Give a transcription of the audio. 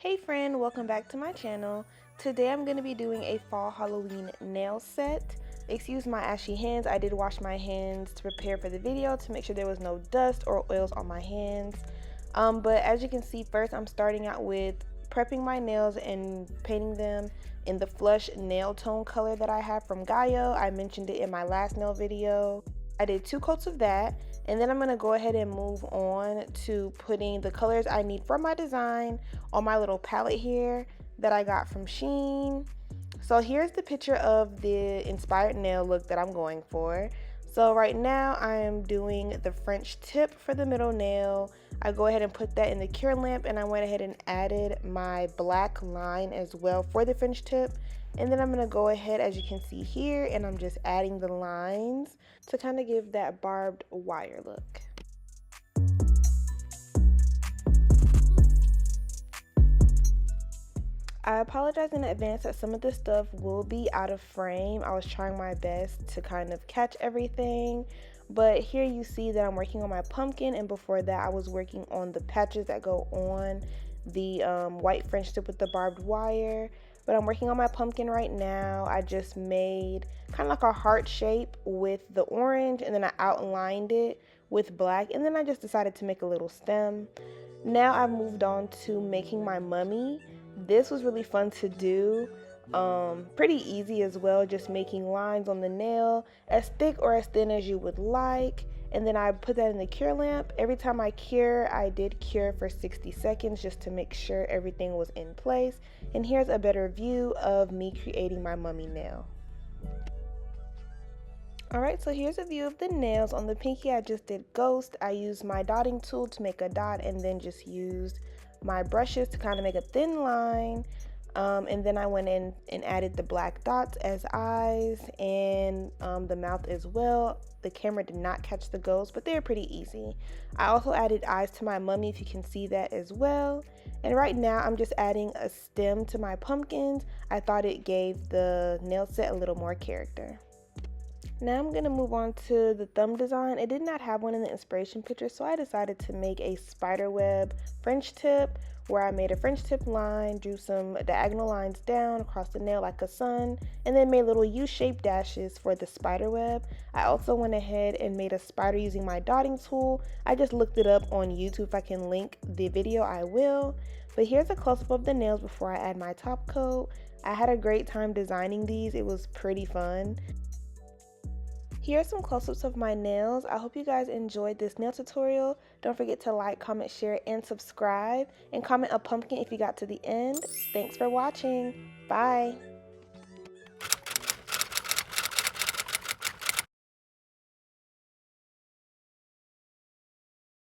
Hey friend, welcome back to my channel. Today I'm going to be doing a fall Halloween nail set. Excuse my ashy hands, I did wash my hands to prepare for the video to make sure there was no dust or oils on my hands. But as you can see, first I'm starting out with prepping my nails and painting them in the flush nail tone color that I have from GAOY. I mentioned it in my last nail video. I did 2 coats of that, and then I'm going to go ahead and move on to putting the colors I need for my design on my little palette here that I got from Shein. So here's the picture of the inspired nail look that I'm going for. So right now I am doing the French tip for the middle nail. I go ahead and put that in the cure lamp, and I went ahead and added my black line as well for the French tip. And then I'm going to go ahead, as you can see here, and I'm just adding the lines to kind of give that barbed wire look. I apologize in advance that some of this stuff will be out of frame. I was trying my best to kind of catch everything, but here you see that I'm working on my pumpkin, and before that I was working on the patches that go on the white French tip with the barbed wire. But I'm working on my pumpkin right now. I just made kind of like a heart shape with the orange, and then I outlined it with black, and then I just decided to make a little stem. Now I've moved on to making my mummy. This was really fun to do. Pretty easy as well, just making lines on the nail as thick or as thin as you would like. And then I put that in the cure lamp. Every time I cure, I did cure for 60 seconds just to make sure everything was in place. And here's a better view of me creating my mummy nail. Alright, so here's a view of the nails. On the pinky I just did ghost. I used my dotting tool to make a dot, and then just used my brushes to kind of make a thin line. And then I went in and added the black dots as eyes, and the mouth as well. The camera did not catch the ghost, but they're pretty easy. I also added eyes to my mummy, if you can see that as well. And right now I'm just adding a stem to my pumpkins. I thought it gave the nail set a little more character. Now I'm going to move on to the thumb design. It did not have one in the inspiration picture, so I decided to make a spider web French tip, where I made a French tip line, drew some diagonal lines down across the nail like a sun, and then made little U-shaped dashes for the spider web. I also went ahead and made a spider using my dotting tool. I just looked it up on YouTube. If I can link the video, I will. But here's a close-up of the nails before I add my top coat. I had a great time designing these. It was pretty fun. Here are some close-ups of my nails. I hope you guys enjoyed this nail tutorial. Don't forget to like, comment, share, and subscribe. And comment a pumpkin if you got to the end. Thanks for watching. Bye.